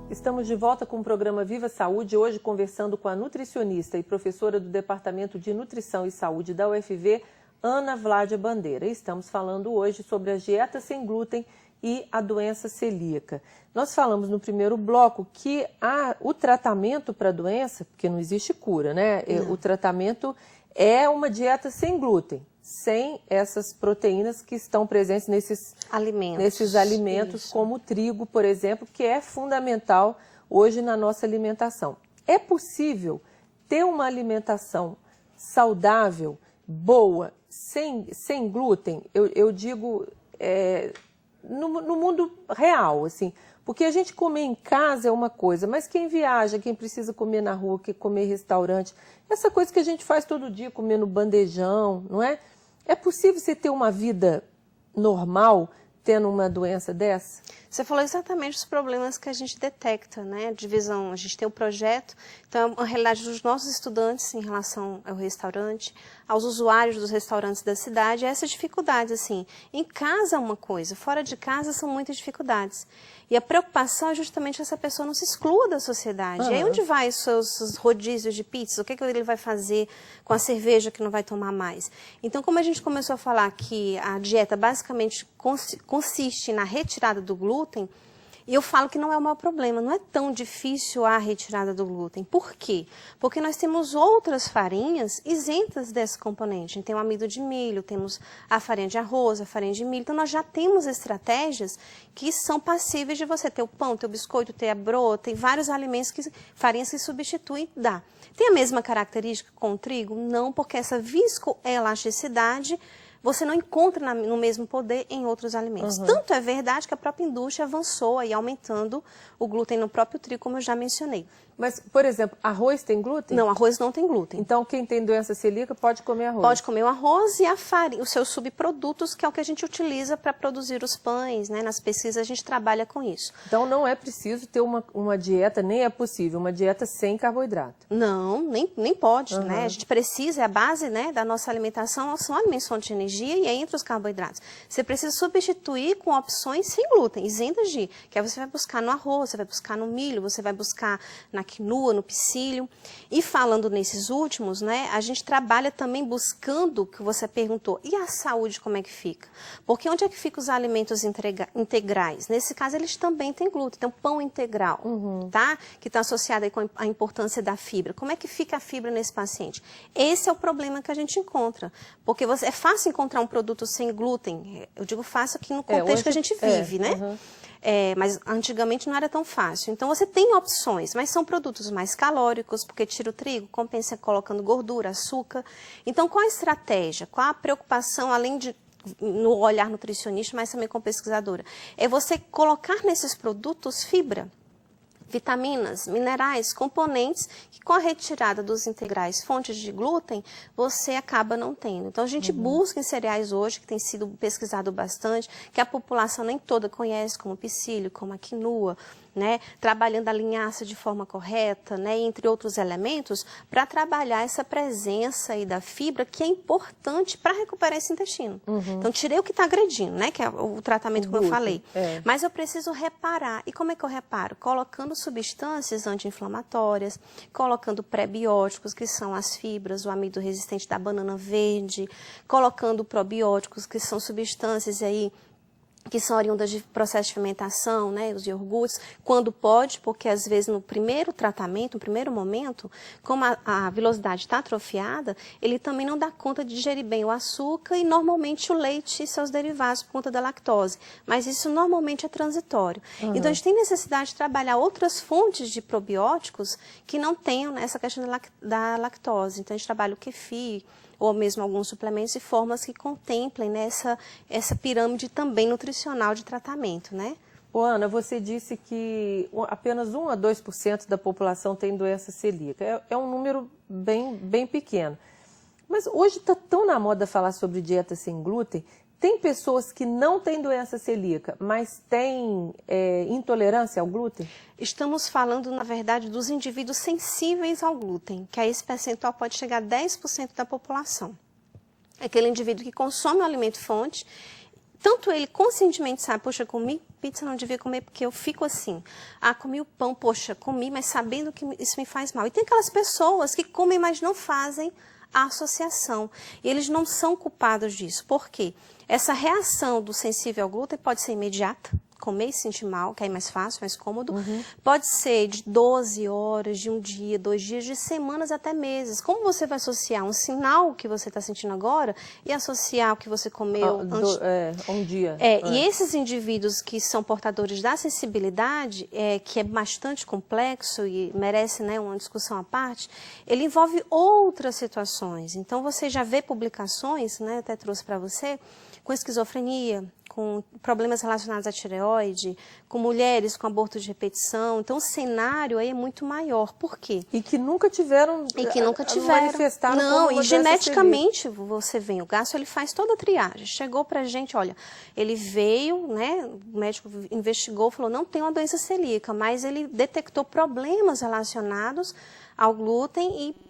Estamos de volta com o programa Viva Saúde, hoje conversando com a nutricionista e professora do Departamento de Nutrição e Saúde da UFV, Ana Vládia Bandeira. E estamos falando hoje sobre a dieta sem glúten e a doença celíaca. Nós falamos no primeiro bloco que o tratamento para a doença, porque não existe cura, né? Não. O tratamento é uma dieta sem glúten, sem essas proteínas que estão presentes nesses alimentos, como o trigo, por exemplo, que é fundamental hoje na nossa alimentação. É possível ter uma alimentação saudável, boa, sem glúten? Eu digo no mundo real, assim, porque a gente comer em casa é uma coisa, mas quem viaja, quem precisa comer na rua, quem comer em restaurante, essa coisa que a gente faz todo dia, comer no bandejão, não é? É possível você ter uma vida normal tendo uma doença dessa? Você falou exatamente os problemas que a gente detecta, né? Divisão, a gente tem o projeto, então a realidade dos nossos estudantes em relação ao restaurante, aos usuários dos restaurantes da cidade, é essa dificuldade, assim. Em casa é uma coisa, fora de casa são muitas dificuldades. E a preocupação é justamente essa pessoa não se exclua da sociedade. Uhum. E aí onde vai os seus rodízios de pizza? O que ele vai fazer com a cerveja que não vai tomar mais? Então, como a gente começou a falar que a dieta basicamente consiste na retirada do glúten, e eu falo que não é o maior problema, não é tão difícil a retirada do glúten. Por quê? Porque nós temos outras farinhas isentas desse componente. A gente tem o amido de milho, temos a farinha de arroz, a farinha de milho. Então, nós já temos estratégias que são passíveis de você ter o pão, ter o biscoito, ter a broa, tem vários alimentos, farinhas que substituem, dá. Tem a mesma característica com o trigo? Não, porque essa viscoelasticidade você não encontra no mesmo poder em outros alimentos. Uhum. Tanto é verdade que a própria indústria avançou aí aumentando o glúten no próprio trigo, como eu já mencionei. Mas, por exemplo, arroz tem glúten? Não, arroz não tem glúten. Então, quem tem doença celíaca pode comer arroz? Pode comer o arroz e a farinha, os seus subprodutos, que é o que a gente utiliza para produzir os pães, né? Nas pesquisas a gente trabalha com isso. Então, não é preciso ter uma dieta, nem é possível, uma dieta sem carboidrato? Não, nem pode, uhum, né? A gente precisa, a base, né, da nossa alimentação são alimentos fonte de energia e é entre os carboidratos. Você precisa substituir com opções sem glúten, isentas de, que aí você vai buscar no arroz, você vai buscar no milho, você vai buscar na quinoa, no psyllium. E falando nesses últimos, né, a gente trabalha também buscando, que você perguntou, e a saúde como é que fica? Porque onde é que ficam os alimentos integrais? Nesse caso, eles também têm glúten, então pão integral, uhum, tá? Que está associado aí com a importância da fibra. Como é que fica a fibra nesse paciente? Esse é o problema que a gente encontra, porque é fácil encontrar um produto sem glúten, eu digo fácil aqui no contexto que a gente vive, né? Uhum. Mas antigamente não era tão fácil. Então você tem opções, mas são produtos mais calóricos, porque tira o trigo, compensa colocando gordura, açúcar. Então qual a estratégia? Qual a preocupação, além de no olhar nutricionista, mas também com pesquisadora? É você colocar nesses produtos fibra, vitaminas, minerais, componentes que com a retirada dos integrais fontes de glúten, você acaba não tendo. Então a gente busca em cereais hoje, que tem sido pesquisado bastante, que a população nem toda conhece, como o psyllium, como a quinoa, né, trabalhando a linhaça de forma correta, né, entre outros elementos, para trabalhar essa presença aí da fibra, que é importante para recuperar esse intestino. Uhum. Então, tirei o que está agredindo, né, que é o tratamento, como eu falei. Mas eu preciso reparar. E como é que eu reparo? Colocando substâncias anti-inflamatórias, colocando prebióticos, que são as fibras, o amido resistente da banana verde, colocando probióticos, que são substâncias aí que são oriundas de processo de fermentação, né, os iogurtes, quando pode, porque às vezes no primeiro tratamento, no primeiro momento, como a velocidade está atrofiada, ele também não dá conta de digerir bem o açúcar e normalmente o leite e seus derivados por conta da lactose. Mas isso normalmente é transitório. Uhum. Então a gente tem necessidade de trabalhar outras fontes de probióticos que não tenham essa questão da lactose. Então a gente trabalha o kefir, ou mesmo alguns suplementos e formas que contemplem, né, essa pirâmide também nutricional de tratamento, né? Ô, Ana, você disse que apenas 1 a 2% da população tem doença celíaca. É um número bem pequeno. Mas hoje está tão na moda falar sobre dieta sem glúten. Tem pessoas que não têm doença celíaca, mas têm intolerância ao glúten? Estamos falando, na verdade, dos indivíduos sensíveis ao glúten, que aí esse percentual pode chegar a 10% da população. Aquele indivíduo que consome o alimento fonte, tanto ele conscientemente sabe, poxa, comi pizza, não devia comer porque eu fico assim. Ah, comi o pão, poxa, comi, mas sabendo que isso me faz mal. E tem aquelas pessoas que comem, mas não fazem a associação. E eles não são culpados disso. Por quê? Essa reação do sensível ao glúten pode ser imediata, comer e sentir mal, que é mais fácil, mais cômodo. Pode ser de 12 horas, de um dia, 2 dias, de semanas até meses. Como você vai associar um sinal que você está sentindo agora e associar o que você comeu antes? Um dia. E esses indivíduos que são portadores da sensibilidade, que é bastante complexo e merece, né, uma discussão à parte, ele envolve outras situações. Então, você já vê publicações, né, até trouxe para você, com esquizofrenia, com problemas relacionados à tireoide, com mulheres com aborto de repetição. Então, o cenário aí é muito maior. Por quê? E que nunca tiveram manifestaram não, como e geneticamente você vê, o Gasso, ele faz toda a triagem. Chegou pra gente, olha, ele veio, né, o médico investigou, falou, não tem uma doença celíaca, mas ele detectou problemas relacionados ao glúten e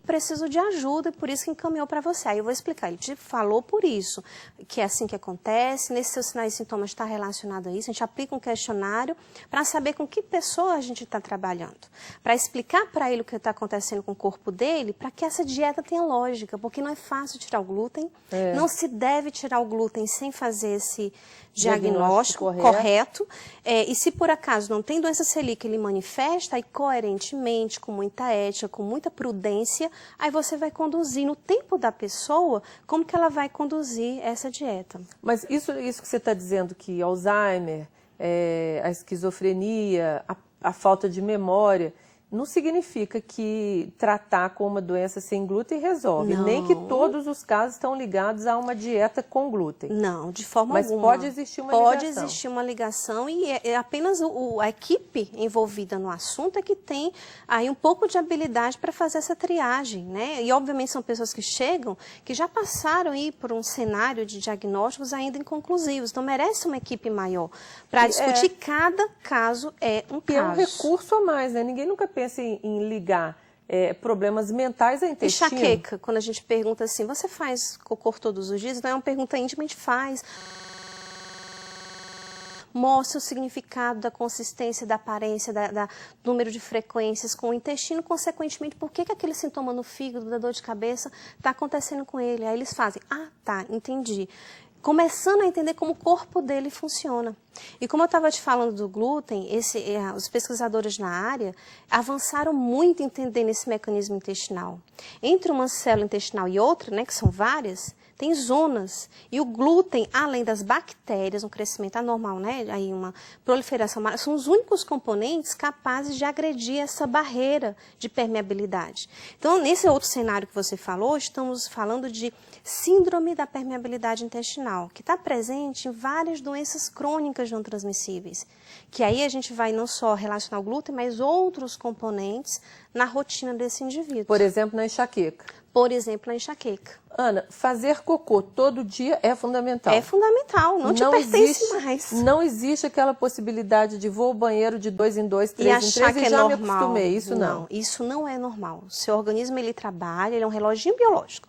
preciso de ajuda, por isso que encaminhou para você. Aí eu vou explicar, ele te falou por isso, que é assim que acontece, nesses seus sinais e sintomas está relacionado a isso, a gente aplica um questionário para saber com que pessoa a gente está trabalhando, para explicar para ele o que está acontecendo com o corpo dele, para que essa dieta tenha lógica, porque não é fácil tirar o glúten, não se deve tirar o glúten sem fazer esse diagnóstico correto. E se por acaso não tem doença celíaca, ele manifesta, aí coerentemente, com muita ética, com muita prudência, aí você vai conduzir no tempo da pessoa como que ela vai conduzir essa dieta. Mas isso que você está dizendo, que Alzheimer, a esquizofrenia, a falta de memória, não significa que tratar com uma doença sem glúten resolve. Não. Nem que todos os casos estão ligados a uma dieta com glúten. Não, de forma Mas alguma. pode existir uma ligação. Pode existir uma ligação e é apenas a equipe envolvida no assunto é que tem aí um pouco de habilidade para fazer essa triagem, né? E obviamente são pessoas que chegam, que já passaram aí por um cenário de diagnósticos ainda inconclusivos. Então merece uma equipe maior para discutir cada caso um Que caso. é um recurso a mais, né? Ninguém nunca pensa em ligar problemas mentais a intestino. Enxaqueca, quando a gente pergunta assim, você faz cocô todos os dias? Não é uma pergunta íntima, a gente faz. Mostra o significado da consistência, da aparência, do número de frequências com o intestino, consequentemente, por que aquele sintoma no fígado, da dor de cabeça, está acontecendo com ele? Aí eles fazem, tá, entendi. Começando a entender como o corpo dele funciona. E como eu estava te falando do glúten, os pesquisadores na área avançaram muito entendendo esse mecanismo intestinal. Entre uma célula intestinal e outra, né, que são várias, tem zonas. E o glúten, além das bactérias, um crescimento anormal, né, aí uma proliferação, são os únicos componentes capazes de agredir essa barreira de permeabilidade. Então, nesse outro cenário que você falou, estamos falando de síndrome da permeabilidade intestinal, que está presente em várias doenças crônicas não transmissíveis, que aí a gente vai não só relacionar o glúten, mas outros componentes na rotina desse indivíduo. Por exemplo, na enxaqueca. Por exemplo, na enxaqueca. Ana, fazer cocô todo dia é fundamental. É fundamental, não te pertence mais. Não existe aquela possibilidade de vou ao banheiro de 2 em 2, 3 em 3 e já me acostumei. Isso não. Isso não é normal. O seu organismo, ele trabalha, ele é um reloginho biológico.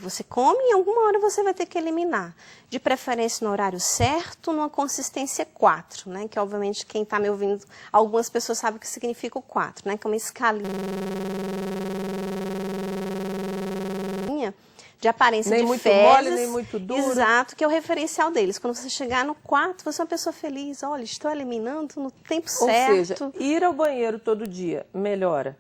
Você come e em alguma hora você vai ter que eliminar. De preferência no horário certo, numa consistência 4, né? Que obviamente quem está me ouvindo, algumas pessoas sabem o que significa o 4, né? Que é uma escalinha de aparência nem de muito fezes, mole, nem muito duro. Exato, que é o referencial deles. Quando você chegar no quarto, você é uma pessoa feliz. Olha, estou eliminando no tempo certo. Ou seja, ir ao banheiro todo dia melhora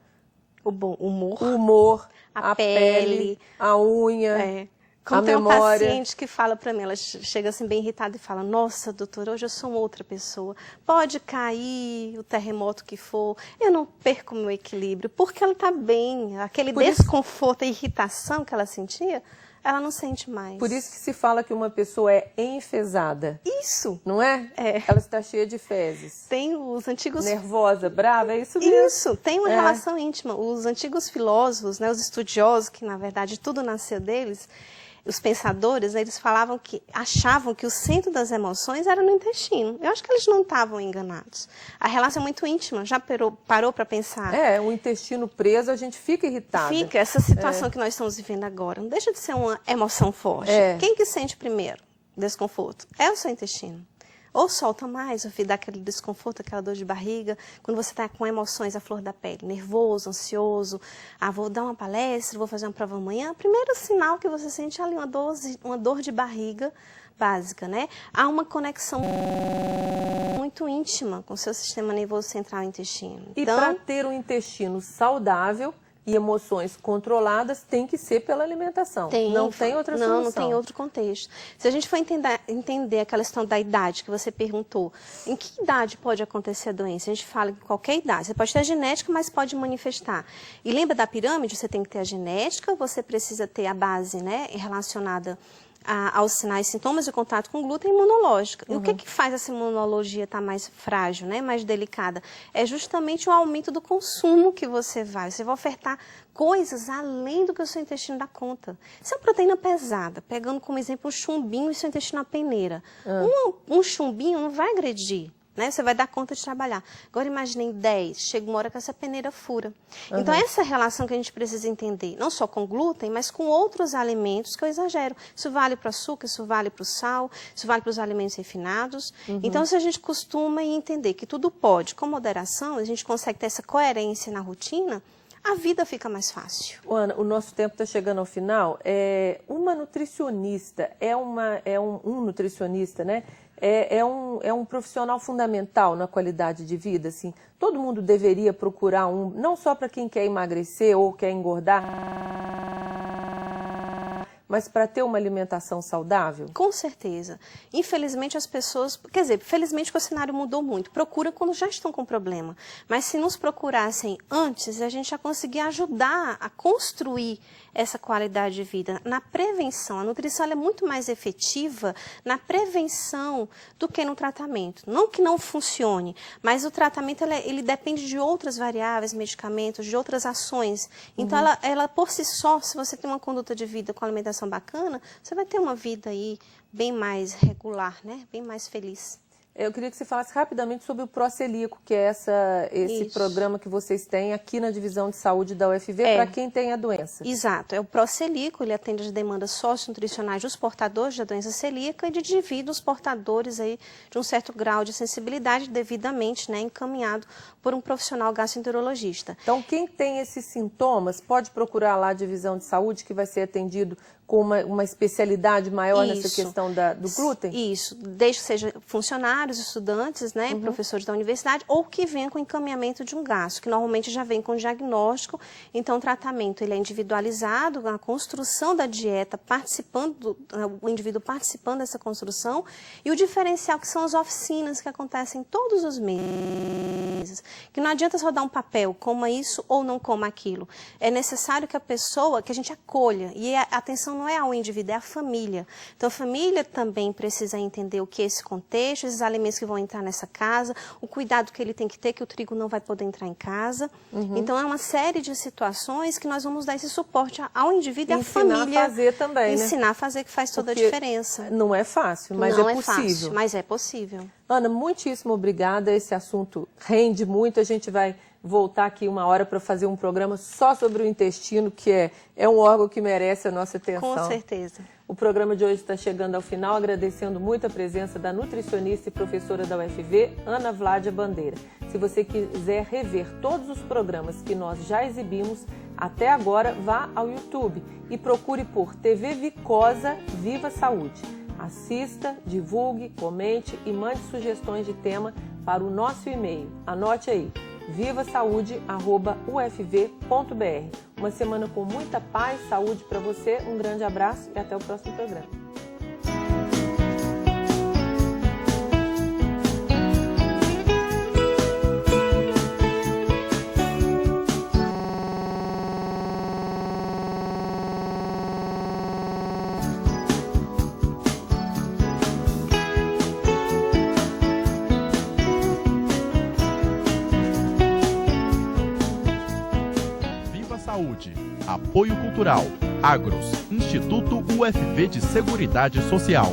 o bom humor, o humor, a pele, a unha, Como a tem memória. uma paciente que fala para mim, ela chega assim bem irritada e fala, nossa, doutora, hoje eu sou uma outra pessoa. Pode cair o terremoto que for, eu não perco o meu equilíbrio, porque ela está bem. Aquele desconforto e irritação que ela sentia, ela não sente mais. Por isso que se fala que uma pessoa é enfesada. Isso. Não é? É. Ela está cheia de fezes. Tem os antigos... Nervosa, brava, é isso mesmo. Isso, tem uma relação íntima. Os antigos filósofos, né, os estudiosos, que na verdade tudo nasceu deles, os pensadores, eles achavam que o centro das emoções era no intestino. Eu acho que eles não estavam enganados. A relação é muito íntima, já parou para pensar? O intestino preso, a gente fica irritada. Fica, essa situação que nós estamos vivendo agora, não deixa de ser uma emoção forte. Quem que sente primeiro desconforto? É o seu intestino. Ou solta mais, ou dá aquele desconforto, aquela dor de barriga, quando você está com emoções à flor da pele, nervoso, ansioso, vou dar uma palestra, vou fazer uma prova amanhã, o primeiro sinal que você sente é ali uma dor de barriga básica, né? Há uma conexão muito íntima com o seu sistema nervoso central e intestino. E para ter um intestino saudável e emoções controladas, tem que ser pela alimentação. Não tem outra solução. Não tem outro contexto. Se a gente for entender aquela questão da idade que você perguntou, em que idade pode acontecer a doença? A gente fala em qualquer idade. Você pode ter a genética, mas pode manifestar. E lembra da pirâmide? Você tem que ter a genética, você precisa ter a base, né, relacionada aos sinais, sintomas de contato com glúten imunológica. E o que faz essa imunologia estar mais frágil, né, mais delicada? É justamente o aumento do consumo que você vai ofertar coisas além do que o seu intestino dá conta. Se é uma proteína pesada, pegando como exemplo um chumbinho e seu intestino a peneira, um chumbinho não vai agredir, né? Você vai dar conta de trabalhar. Agora imaginem 10, chega uma hora que essa peneira fura. Então essa relação que a gente precisa entender, não só com glúten, mas com outros alimentos que eu exagero. Isso vale para o açúcar, isso vale para o sal, isso vale para os alimentos refinados. Então se a gente costuma entender que tudo pode, com moderação, a gente consegue ter essa coerência na rotina, a vida fica mais fácil. Ana, o nosso tempo está chegando ao final. Uma nutricionista, um nutricionista, né? É um profissional fundamental na qualidade de vida, assim. Todo mundo deveria procurar não só para quem quer emagrecer ou quer engordar, mas para ter uma alimentação saudável? Com certeza. Infelizmente as pessoas, quer dizer, felizmente que o cenário mudou muito, procura quando já estão com problema. Mas se nos procurassem antes, a gente já conseguia ajudar a construir essa qualidade de vida. Na prevenção, a nutrição é muito mais efetiva na prevenção do que no tratamento. Não que não funcione, mas o tratamento ele depende de outras variáveis, medicamentos, de outras ações. Então ela por si só, se você tem uma conduta de vida com alimentação bacana, você vai ter uma vida aí bem mais regular, né? Bem mais feliz. Eu queria que você falasse rapidamente sobre o Procelíaco, que é esse programa que vocês têm aqui na Divisão de Saúde da UFV, para quem tem a doença. Exato, é o Procelíaco, ele atende as demandas socionutricionais dos portadores da doença celíaca e de divide os portadores aí de um certo grau de sensibilidade devidamente, né, encaminhado por um profissional gastroenterologista. Então, quem tem esses sintomas pode procurar lá a Divisão de Saúde, que vai ser atendido com uma especialidade maior nessa questão do glúten? Isso, desde que seja funcionários, estudantes, né, professores da universidade, ou que venham com encaminhamento de um gastro, que normalmente já vem com diagnóstico. Então o tratamento ele é individualizado, a construção da dieta, o indivíduo participando dessa construção, e o diferencial que são as oficinas que acontecem todos os meses, que não adianta só dar um papel, coma isso ou não coma aquilo. É necessário que a gente acolha, e a atenção não é ao indivíduo, é à família. Então a família também precisa entender o que é esse contexto, esses alimentos que vão entrar nessa casa, o cuidado que ele tem que ter, que o trigo não vai poder entrar em casa. Então é uma série de situações que nós vamos dar esse suporte ao indivíduo e à família. Ensinar a fazer também, né? Ensinar a fazer, que faz toda a diferença. Não é fácil, mas não é possível. Fácil, mas é possível. Ana, muitíssimo obrigada. Esse assunto rende muito. A gente vai voltar aqui uma hora para fazer um programa só sobre o intestino, que é um órgão que merece a nossa atenção. Com certeza. O programa de hoje está chegando ao final, agradecendo muito a presença da nutricionista e professora da UFV, Ana Vládia Bandeira. Se você quiser rever todos os programas que nós já exibimos até agora, vá ao YouTube e procure por TV Vicosa Viva Saúde. Assista, divulgue, comente e mande sugestões de tema para o nosso e-mail. Anote aí, vivasaude@ufv.br. Uma semana com muita paz, saúde para você, um grande abraço e até o próximo programa. Saúde. Apoio Cultural. Agros, Instituto UFV de Seguridade Social.